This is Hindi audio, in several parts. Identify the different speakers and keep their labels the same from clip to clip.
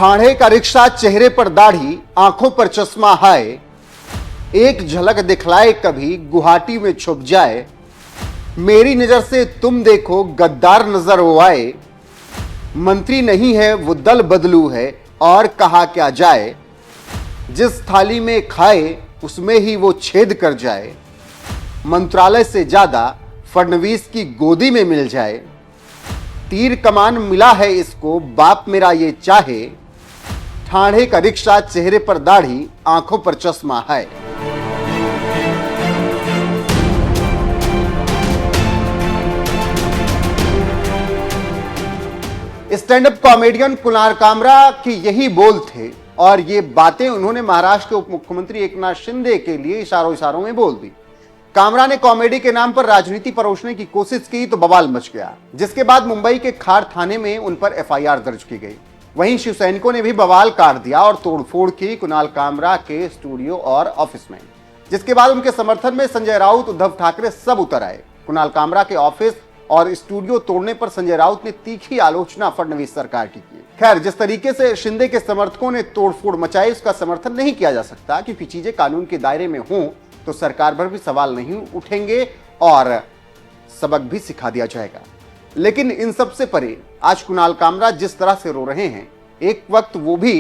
Speaker 1: ठाणे का रिक्शा, चेहरे पर दाढ़ी, आंखों पर चश्मा, हाय एक झलक दिखलाए कभी गुवाहाटी में छुप जाए। मेरी नजर से तुम देखो गद्दार नजर वो आए। मंत्री नहीं है वो दल बदलू है और कहा क्या जाए। जिस थाली में खाए उसमें ही वो छेद कर जाए। मंत्रालय से ज्यादा फडणवीस की गोदी में मिल जाए। तीर कमान मिला है इसको बाप मेरा ये चाहे। ठाणे का रिक्शा, चेहरे पर दाढ़ी, आंखों पर चश्मा है। Stand up comedian Kunal Kamra की यही बोल थे और ये बातें उन्होंने महाराष्ट्र के उप मुख्यमंत्री एकनाथ शिंदे के लिए इशारों में बोल दी। कामरा ने कॉमेडी के नाम पर राजनीति परोसने की कोशिश की तो बवाल मच गया, जिसके बाद मुंबई के खार थाने में उन पर एफआईआर दर्ज की गई। वहीं शिव सैनिकों ने भी बवाल काट दिया और तोड़फोड़ की कुणाल कामरा के स्टूडियो और ऑफिस में, जिसके बाद उनके समर्थन में संजय राउत, उद्धव ठाकरे सब उतर आए। कुणाल कामरा के ऑफिस और स्टूडियो तोड़ने पर संजय राउत ने तीखी आलोचना फडणवीस सरकार की खैर, जिस तरीके से शिंदे के समर्थकों ने तोड़फोड़ मचाई उसका समर्थन नहीं किया जा सकता, क्योंकि चीजें कानून के दायरे में हों तो सरकार पर भी सवाल नहीं उठेंगे और सबक भी सिखा दिया जाएगा। लेकिन इन सब से परे आज कुणाल कामरा जिस तरह से रो रहे हैं, एक वक्त वो भी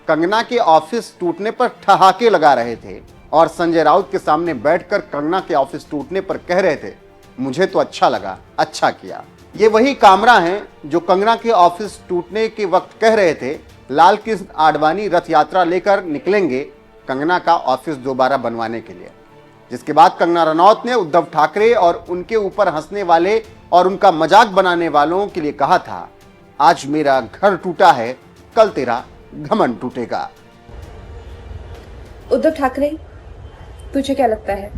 Speaker 1: कंगना के ऑफिस टूटने पर ठहाके लगा रहे थे और संजय राउत के सामने बैठकर कंगना के ऑफिस टूटने पर कह रहे थे, मुझे तो अच्छा लगा, अच्छा किया। ये वही कामरा हैं जो कंगना के ऑफिस टूटने के वक्त कह रहे थे, लाल कृष्ण आडवाणी रथ यात्रा लेकर निकलेंगे कंगना का ऑफिस दोबारा बनवाने के लिए। जिसके बाद कंगना रनौत ने उद्धव ठाकरे और उनके ऊपर हंसने वाले और उनका मजाक बनाने वालों के लिए कहा था, आज मेरा घर टूटा है, कल तेरा घमंड टूटेगा।
Speaker 2: उद्धव ठाकरे, तुझे क्या लगता है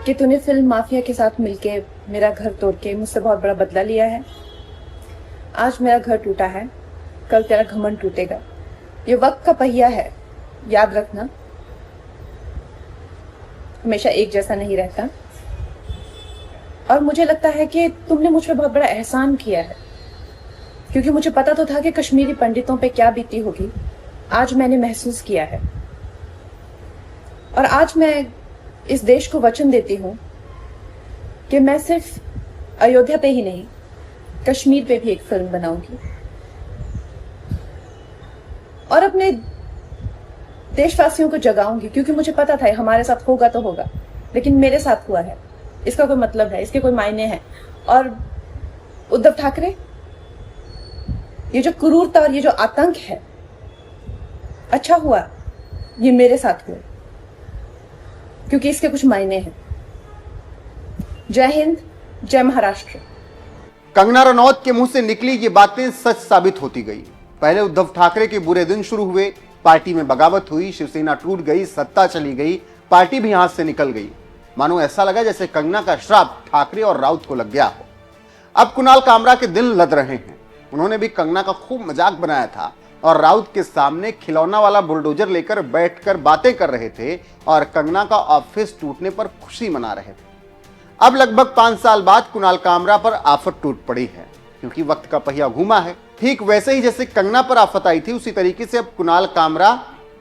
Speaker 2: कि तूने फिल्म माफिया के साथ मिलके मेरा घर तोड़ के मुझसे बहुत बड़ा बदला लिया है? आज मेरा घर टूटा है, कल तेरा घमंड टूटेगा। ये वक्त का पहिया है, याद रखना, हमेशा एक जैसा नहीं रहता। और मुझे लगता है कि तुमने मुझ पर बहुत बड़ा एहसान किया है, क्योंकि मुझे पता तो था कि कश्मीरी पंडितों पे क्या बीती होगी। आज मैंने महसूस किया है और आज मैं इस देश को वचन देती हूं कि मैं सिर्फ अयोध्या पे ही नहीं, कश्मीर पे भी एक फिल्म बनाऊंगी और अपने देशवासियों को जगाऊंगी, क्योंकि मुझे पता था हमारे साथ होगा तो होगा, लेकिन मेरे साथ हुआ है, इसका कोई मतलब है, इसके कोई मायने हैं। और उद्धव ठाकरे, ये जो क्रूरता और ये जो आतंक है, अच्छा हुआ ये मेरे साथ हुआ, क्योंकि इसके कुछ मायने हैं। जय हिंद, जय महाराष्ट्र।
Speaker 1: कंगना रनौत के मुंह से निकली ये बातें सच साबित होती गई। पहले उद्धव ठाकरे के बुरे दिन शुरू हुए, पार्टी में बगावत हुई, शिवसेना टूट गई, सत्ता चली गई, पार्टी भी हाथ से निकल गई। मानो ऐसा लगा जैसे कंगना का श्राप ठाकरे और राउत को लग गया हो। अब कुणाल कामरा के दिल लद रहे हैं। उन्होंने भी कंगना का खूब मजाक बनाया था और राउत के सामने खिलौना वाला बुलडोजर लेकर बैठकर बातें कर रहे थे और कंगना का ऑफिस टूटने पर खुशी मना रहे थे। अब लगभग 5 साल बाद कुणाल कामरा पर आफत टूट पड़ी है, क्योंकि वक्त का पहिया घूमा है। ठीक वैसे ही जैसे कंगना पर आफत आई थी, उसी तरीके से अब कुणाल कामरा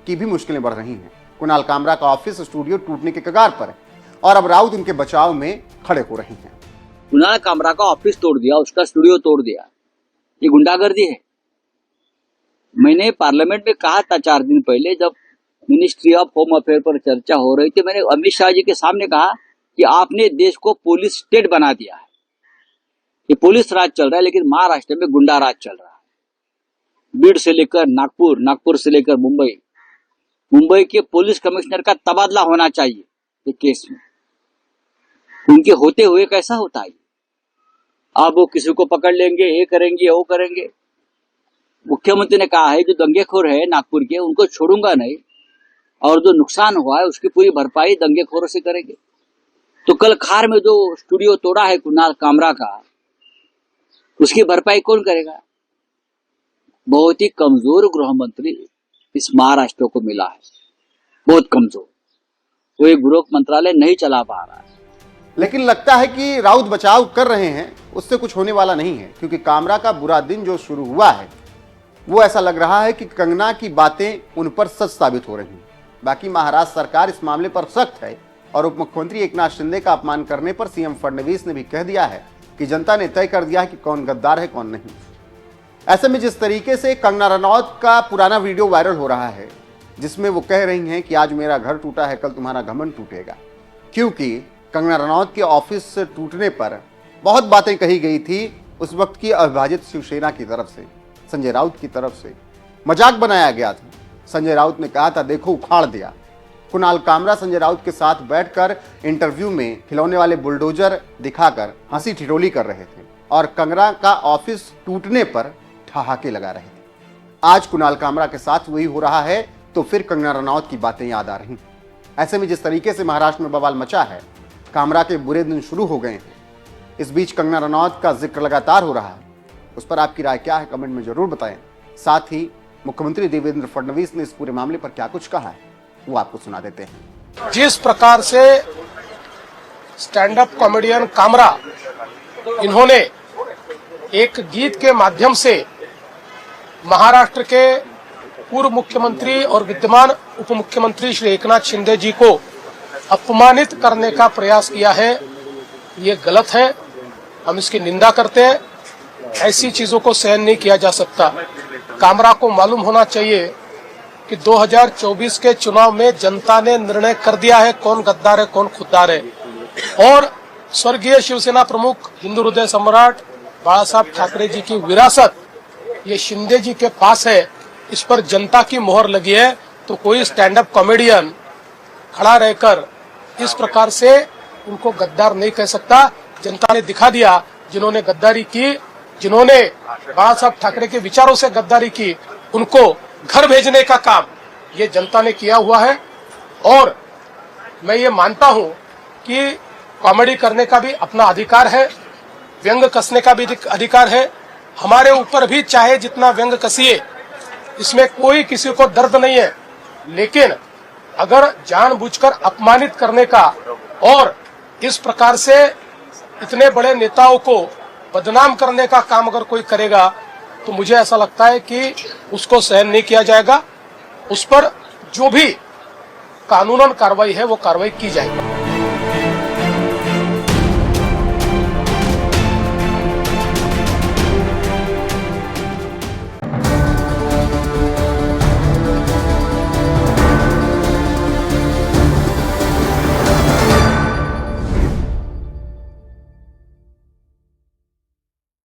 Speaker 1: की भी मुश्किलें बढ़ रही हैं। कुणाल कामरा का ऑफिस स्टूडियो टूटने के कगार पर है और अब राउत उनके बचाव में खड़े हो रही हैं।
Speaker 3: कुणाल कामरा का ऑफिस तोड़ दिया, उसका स्टूडियो तोड़ दिया, ये गुंडागर्दी है। मैंने पार्लियामेंट में कहा था 4 दिन पहले, जब मिनिस्ट्री ऑफ होम अफेयर पर चर्चा हो रही थी, मैंने अमित शाह जी के सामने कहा कि आपने देश को पुलिस स्टेट बना दिया है। ये पुलिस राज चल रहा है, लेकिन महाराष्ट्र में गुंडा राज चल रहा है। बीड से लेकर नागपुर, नागपुर से लेकर मुंबई, मुंबई के पुलिस कमिश्नर का तबादला होना चाहिए ये केस में। उनके होते हुए कैसा होता है? अब वो किसी को पकड़ लेंगे, ये करेंगे, वो करेंगे। मुख्यमंत्री ने कहा है जो दंगेखोर है नागपुर के, उनको छोड़ूंगा नहीं, और जो नुकसान हुआ है उसकी पूरी भरपाई दंगेखोरों से करेंगे। तो कल खार में जो स्टूडियो तोड़ा है कुणाल कामरा का, उसकी भरपाई कौन करेगा? बहुत ही कमजोर गृह मंत्री इस महाराष्ट्र को मिला है, बहुत कमजोर। वो एक गृह मंत्रालय नहीं चला पा रहा है।
Speaker 1: लेकिन लगता है कि राउत बचाव कर रहे हैं, उससे कुछ होने वाला नहीं है, क्योंकि कामरा का बुरा दिन जो शुरू हुआ है वो ऐसा लग रहा है कि कंगना की बातें उन पर सच साबित हो रही हैं। बाकी महाराष्ट्र सरकार इस मामले पर सख्त है और उप मुख्यमंत्री एकनाथ शिंदे का अपमान करने पर सीएम फडणवीस ने भी कह दिया है कि जनता ने तय कर दिया है कि कौन गद्दार है कौन नहीं। ऐसे में जिस तरीके से कंगना रनौत का पुराना वीडियो वायरल हो रहा है जिसमें वो कह रही हैं कि आज मेरा घर टूटा है कल तुम्हारा घमंड टूटेगा, क्योंकि कंगना रनौत के ऑफिस टूटने पर बहुत बातें कही गई थी उस वक्त की अविभाजित शिवसेना की तरफ से, संजय राउत की तरफ से मजाक बनाया गया था। संजय राउत ने कहा था देखो उखाड़ दिया। कुणाल कामरा संजय राउत के साथ बैठकर इंटरव्यू में खिलौने वाले बुलडोजर दिखाकर हंसी ठिठोली कर रहे थे और कंगना का ऑफिस टूटने पर ठहाके लगा रहे थे। आज कुणाल कामरा के साथ वही हो रहा है तो फिर कंगना रनौत की बातें याद आ रही। ऐसे में जिस तरीके से महाराष्ट्र में बवाल मचा है, कामरा के बुरे दिन शुरू हो गए हैं, इस बीच कंगना रनौत का जिक्र लगातार हो रहा है। उस पर आपकी राय क्या है कमेंट में जरूर बताएं। साथ ही मुख्यमंत्री देवेंद्र फडणवीस ने इस पूरे मामले पर क्या कुछ कहा है वो आपको सुना देते हैं।
Speaker 4: जिस प्रकार से स्टैंड अप कॉमेडियन कामरा इन्होंने एक गीत के माध्यम से महाराष्ट्र के पूर्व मुख्यमंत्री और विद्यमान उप मुख्यमंत्री श्री एकनाथ शिंदे जी को अपमानित करने का प्रयास किया है, ये गलत है। हम इसकी निंदा करते हैं। ऐसी चीजों को सहन नहीं किया जा सकता। कामरा को मालूम होना चाहिए कि 2024 के चुनाव में जनता ने निर्णय कर दिया है कौन गद्दार है कौन खुददार है, और स्वर्गीय शिवसेना प्रमुख हिंदू हृदय सम्राट बाला साहब ठाकरे जी की विरासत ये शिंदे जी के पास है। इस पर जनता की मोहर लगी है, तो कोई स्टैंड अप कॉमेडियन खड़ा रहकर इस प्रकार से उनको गद्दार नहीं कह सकता। जनता ने दिखा दिया जिन्होंने गद्दारी की, जिन्होंने बाला साहब ठाकरे के विचारों से गद्दारी की, उनको घर भेजने का काम ये जनता ने किया हुआ है। और मैं ये मानता हूं कि कॉमेडी करने का भी अपना अधिकार है, व्यंग कसने का भी अधिकार है। हमारे ऊपर भी चाहे जितना व्यंग कसिए, इसमें कोई किसी को दर्द नहीं है, लेकिन अगर जानबूझकर अपमानित करने का और इस प्रकार से इतने बड़े नेताओं को बदनाम करने का काम अगर कोई करेगा तो मुझे ऐसा लगता है कि उसको सहन नहीं किया जाएगा। उस पर जो भी कानूनन कार्रवाई है वो कार्रवाई की जाएगी।